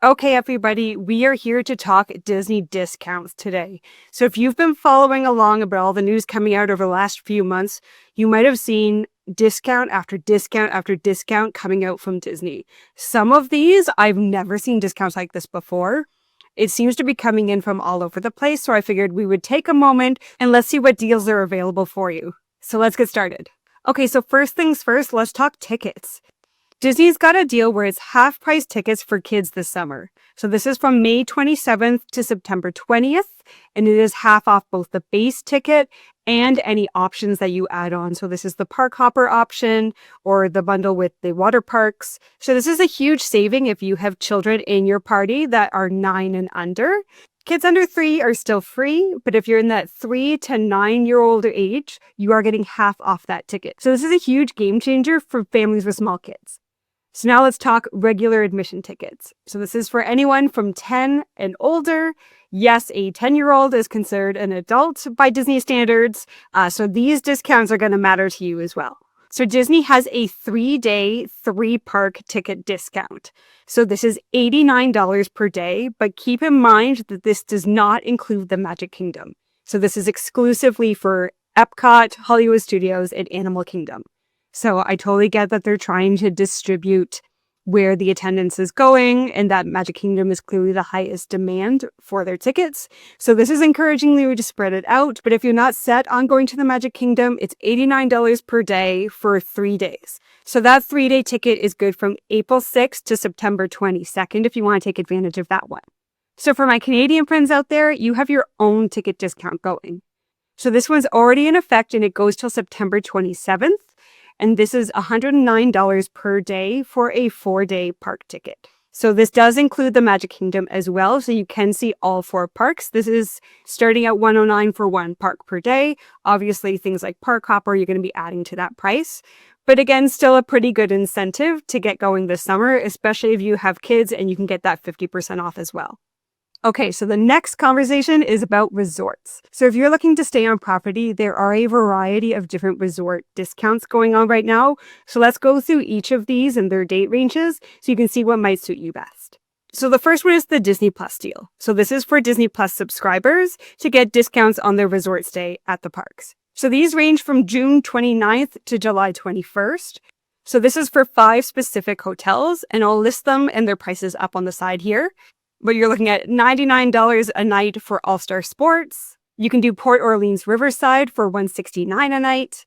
Okay, everybody, we are here to talk Disney discounts today. So if you've been following along about all the news coming out over the last few months, you might have seen discount after discount after discount coming out from Disney. Some of these, I've never seen discounts like this before. It seems to be coming in from all over the place, so I figured we would take a moment and let's see what deals are available for you. So let's get started. Okay, so first things first, let's talk tickets. Disney's got a deal where it's half-price tickets for kids this summer. So this is from May 27th to September 20th, and it is half off both the base ticket and any options that you add on. So this is the park hopper option or the bundle with the water parks. So this is a huge saving if you have children in your party that are 9 and under. Kids under 3 are still free, but if you're in that 3 to 9-year-old age, you are getting half off that ticket. So this is a huge game changer for families with small kids. So now let's talk regular admission tickets. So this is for anyone from 10 and older. Yes, a 10-year-old is considered an adult by Disney standards. So these discounts are going to matter to you as well. So Disney has a 3-day, 3-park ticket discount. So this is $89 per day, but keep in mind that this does not include the Magic Kingdom. So this is exclusively for Epcot, Hollywood Studios, and Animal Kingdom. So I totally get that they're trying to distribute where the attendance is going and that Magic Kingdom is clearly the highest demand for their tickets. So this is encouraging you to spread it out. But if you're not set on going to the Magic Kingdom, it's $89 per day for 3 days. So that 3-day ticket is good from April 6th to September 22nd if you want to take advantage of that one. So for my Canadian friends out there, you have your own ticket discount going. So this one's already in effect and it goes till September 27th. And this is $109 per day for a 4-day park ticket. So this does include the Magic Kingdom as well, so you can see all 4 parks. This is starting at $109 for 1 park per day. Obviously, things like Park Hopper, you're going to be adding to that price. But again, still a pretty good incentive to get going this summer, especially if you have kids and you can get that 50% off as well. Okay, so the next conversation is about resorts. So if you're looking to stay on property, there are a variety of different resort discounts going on right now. So let's go through each of these and their date ranges so you can see what might suit you best. So the first one is the Disney Plus deal. So this is for Disney Plus subscribers to get discounts on their resort stay at the parks. So these range from June 29th to July 21st. So this is for 5 specific hotels, and I'll list them and their prices up on the side here. But you're looking at $99 a night for All-Star Sports. You can do Port Orleans Riverside for $169 a night.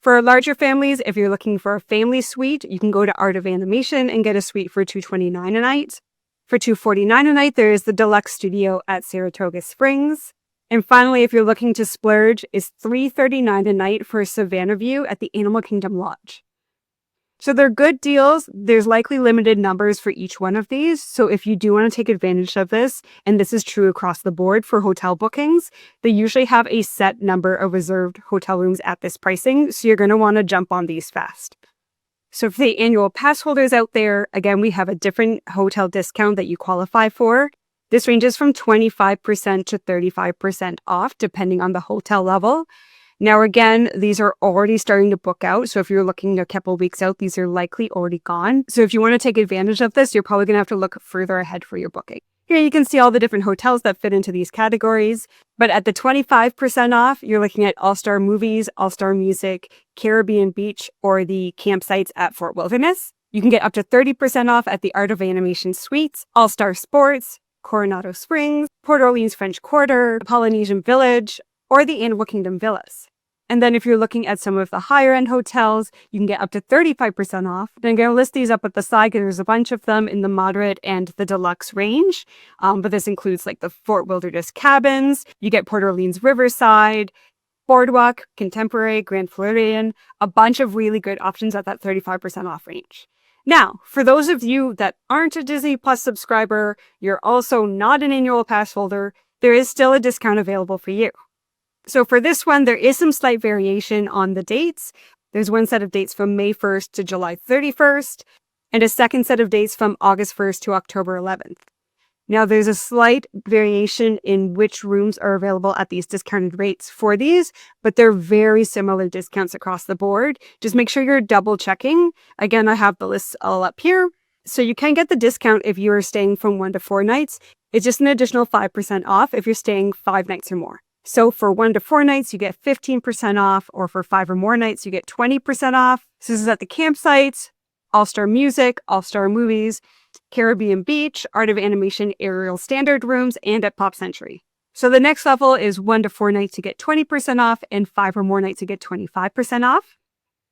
For larger families, if you're looking for a family suite, you can go to Art of Animation and get a suite for $229 a night. For $249 a night, there is the Deluxe Studio at Saratoga Springs. And finally, if you're looking to splurge, is $339 a night for a Savannah View at the Animal Kingdom Lodge. So they're good deals. There's likely limited numbers for each one of these. So if you do want to take advantage of this, and this is true across the board for hotel bookings, they usually have a set number of reserved hotel rooms at this pricing. So you're going to want to jump on these fast. So for the annual pass holders out there, again, we have a different hotel discount that you qualify for. This ranges from 25% to 35% off, depending on the hotel level. Now, again, these are already starting to book out. So if you're looking a couple weeks out, these are likely already gone. So if you want to take advantage of this, you're probably going to have to look further ahead for your booking. Here you can see all the different hotels that fit into these categories. But at the 25% off, you're looking at All-Star Movies, All-Star Music, Caribbean Beach, or the campsites at Fort Wilderness. You can get up to 30% off at the Art of Animation Suites, All-Star Sports, Coronado Springs, Port Orleans French Quarter, Polynesian Village, or the Animal Kingdom Villas. And then if you're looking at some of the higher end hotels, you can get up to 35% off. And I'm going to list these up at the side because there's a bunch of them in the moderate and the deluxe range. But this includes like the Fort Wilderness Cabins. You get Port Orleans Riverside, Boardwalk, Contemporary, Grand Floridian, a bunch of really good options at that 35% off range. Now, for those of you that aren't a Disney Plus subscriber, you're also not an annual pass holder, there is still a discount available for you. So for this one, there is some slight variation on the dates. There's one set of dates from May 1st to July 31st, and a second set of dates from August 1st to October 11th. Now, there's a slight variation in which rooms are available at these discounted rates for these, but they're very similar discounts across the board. Just make sure you're double checking. Again, I have the lists all up here. So you can get the discount if you are staying from 1 to 4 nights. It's just an additional 5% off if you're staying 5 nights or more. So for 1 to 4 nights, you get 15% off, or for 5 or more nights, you get 20% off. So this is at the campsites, All-Star Music, All-Star Movies, Caribbean Beach, Art of Animation Aerial Standard Rooms, and at Pop Century. So the next level is 1 to 4 nights to get 20% off, and 5 or more nights to get 25% off.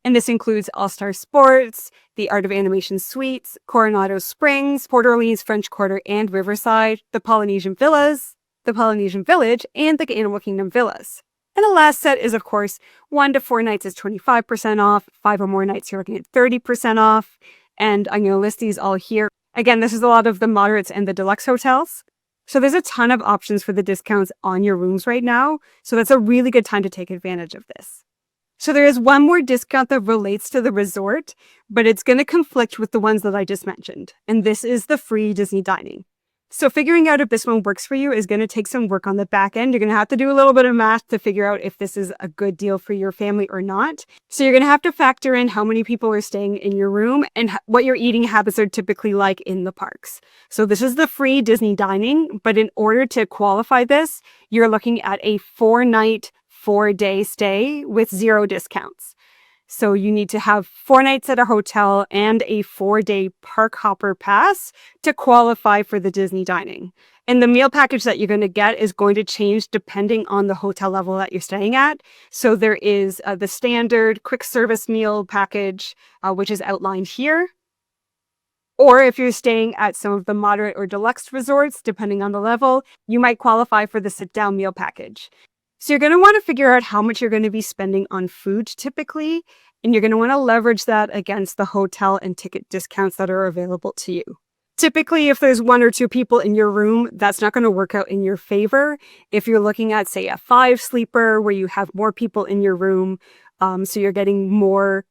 And this includes All-Star Sports, the Art of Animation Suites, Coronado Springs, Port Orleans, French Quarter, and Riverside, the Polynesian Villas, the Polynesian Village, and the Animal Kingdom Villas. And the last set is, of course, 1 to 4 nights is 25% off, 5 or more nights you're looking at 30% off, and I'm going to list these all here. Again, this is a lot of the moderates and the deluxe hotels. So there's a ton of options for the discounts on your rooms right now, so that's a really good time to take advantage of this. So there is one more discount that relates to the resort, but it's going to conflict with the ones that I just mentioned. And this is the free Disney dining. So figuring out if this one works for you is going to take some work on the back end. You're going to have to do a little bit of math to figure out if this is a good deal for your family or not. So you're going to have to factor in how many people are staying in your room and what your eating habits are typically like in the parks. So this is the free Disney dining, but in order to qualify this, you're looking at a 4-night 4-day stay with 0 discounts. So you need to have 4 nights at a hotel and a 4-day park hopper pass to qualify for the Disney dining. And the meal package that you're going to get is going to change depending on the hotel level that you're staying at. So there is the standard quick service meal package, which is outlined here. Or if you're staying at some of the moderate or deluxe resorts, depending on the level, you might qualify for the sit-down meal package. So you're going to want to figure out how much you're going to be spending on food typically, and you're going to want to leverage that against the hotel and ticket discounts that are available to you. Typically, if there's 1 or 2 people in your room, that's not going to work out in your favor. If you're looking at, say, a 5-sleeper where you have more people in your room, so you're getting more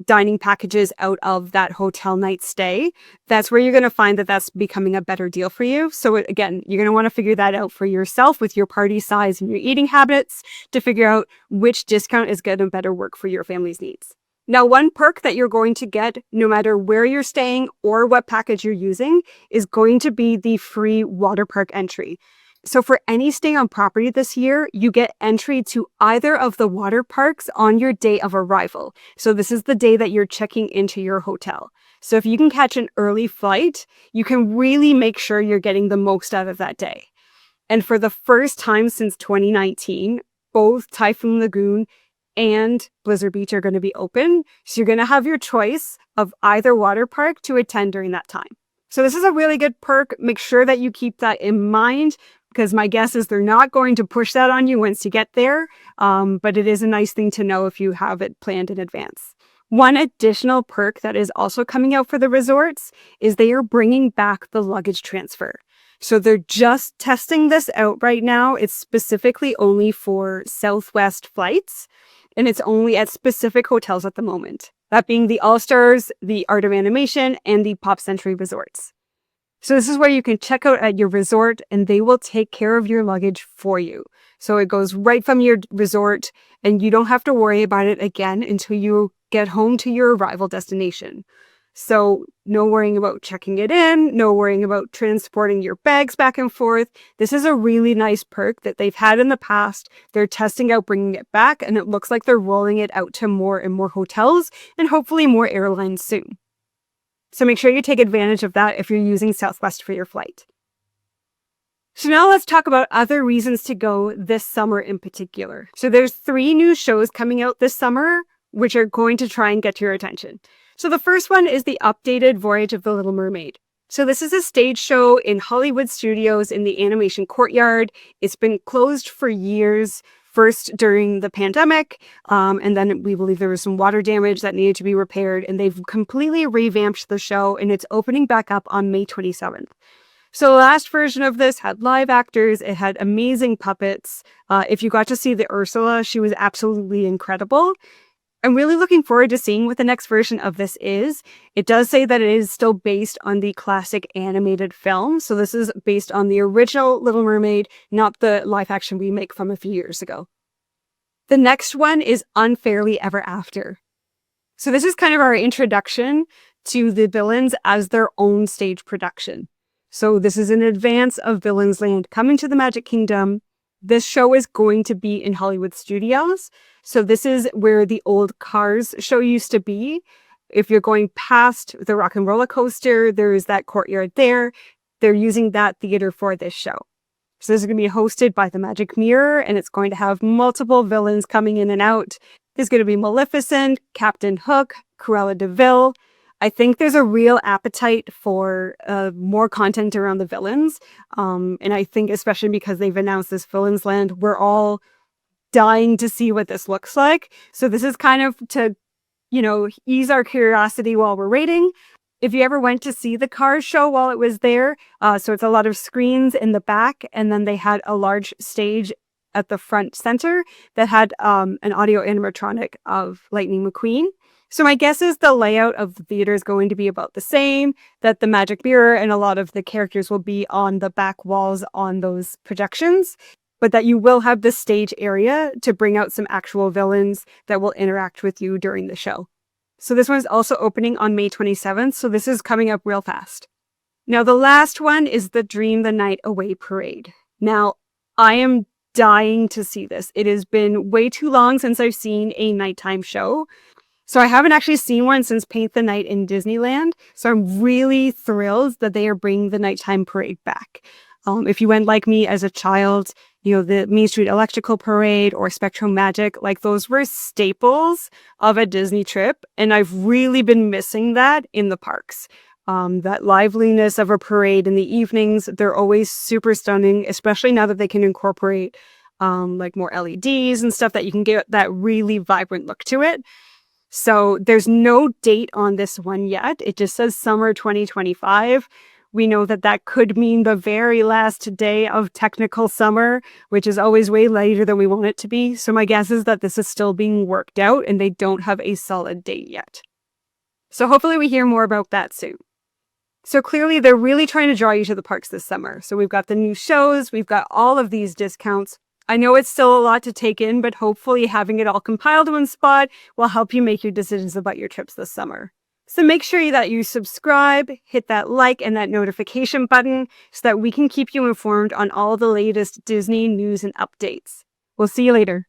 dining packages out of that hotel night stay, that's where you're going to find that that's becoming a better deal for you. So again, you're going to want to figure that out for yourself with your party size and your eating habits to figure out which discount is going to better work for your family's needs. Now, one perk that you're going to get no matter where you're staying or what package you're using is going to be the free water park entry. So for any stay on property this year, you get entry to either of the water parks on your day of arrival. So this is the day that you're checking into your hotel. So if you can catch an early flight, you can really make sure you're getting the most out of that day. And for the first time since 2019, both Typhoon Lagoon and Blizzard Beach are going to be open. So you're going to have your choice of either water park to attend during that time. So this is a really good perk. Make sure that you keep that in mind, because my guess is they're not going to push that on you once you get there. But it is a nice thing to know if you have it planned in advance. One additional perk that is also coming out for the resorts is they are bringing back the luggage transfer. So they're just testing this out right now. It's specifically only for Southwest flights, and it's only at specific hotels at the moment. That being the All-Stars, the Art of Animation, and the Pop Century resorts. So this is where you can check out at your resort and they will take care of your luggage for you. So it goes right from your resort and you don't have to worry about it again until you get home to your arrival destination. So no worrying about checking it in, no worrying about transporting your bags back and forth. This is a really nice perk that they've had in the past. They're testing out bringing it back and it looks like they're rolling it out to more and more hotels and hopefully more airlines soon. So make sure you take advantage of that if you're using Southwest for your flight. So now let's talk about other reasons to go this summer in particular. So there's 3 new shows coming out this summer, which are going to try and get your attention. So the first one is the updated Voyage of the Little Mermaid. So this is a stage show in Hollywood Studios in the animation courtyard. It's been closed for years. First during the pandemic, and then we believe there was some water damage that needed to be repaired, and they've completely revamped the show, and it's opening back up on May 27th. So the last version of this had live actors, it had amazing puppets. If you got to see the Ursula, she was absolutely incredible. I'm really looking forward to seeing what the next version of this is. It does say that it is still based on the classic animated film. So this is based on the original Little Mermaid, not the live action remake from a few years ago. The next one is Unfairly Ever After. So this is kind of our introduction to the villains as their own stage production. So this is in advance of Villains Land coming to the Magic Kingdom. This show is going to be in Hollywood Studios. So this is where the old Cars show used to be. If you're going past the Rock and Roller Coaster, there's that courtyard there. They're using that theater for this show. So this is going to be hosted by the Magic Mirror, and it's going to have multiple villains coming in and out. There's going to be Maleficent, Captain Hook, Cruella de Vil. I think there's a real appetite for more content around the villains. And I think especially because they've announced this Villains Land, we're all dying to see what this looks like. So this is kind of to, ease our curiosity while we're waiting. If you ever went to see the Cars show while it was there, so it's a lot of screens in the back, and then they had a large stage at the front center that had an audio animatronic of Lightning McQueen. So my guess is the layout of the theater is going to be about the same, that the Magic Mirror and a lot of the characters will be on the back walls on those projections, but that you will have the stage area to bring out some actual villains that will interact with you during the show. So this one's also opening on May 27th, so this is coming up real fast. Now the last one is the Dream the Night Away Parade. Now, I am dying to see this. It has been way too long since I've seen a nighttime show. So I haven't actually seen one since Paint the Night in Disneyland. So I'm really thrilled that they are bringing the nighttime parade back. If you went like me as a child, the Main Street Electrical Parade or Spectrum Magic, like those were staples of a Disney trip. And I've really been missing that in the parks. That liveliness of a parade in the evenings, they're always super stunning, especially now that they can incorporate like more LEDs and stuff that you can get that really vibrant look to it. So there's no date on this one yet. It just says summer 2025. We know that could mean the very last day of technical summer, which is always way later than we want it to be. So my guess is that this is still being worked out and they don't have a solid date yet. So hopefully we hear more about that soon. So clearly they're really trying to draw you to the parks this summer. So we've got the new shows, we've got all of these discounts. I know it's still a lot to take in, but hopefully having it all compiled in one spot will help you make your decisions about your trips this summer. So make sure that you subscribe, hit that like and that notification button so that we can keep you informed on all the latest Disney news and updates. We'll see you later.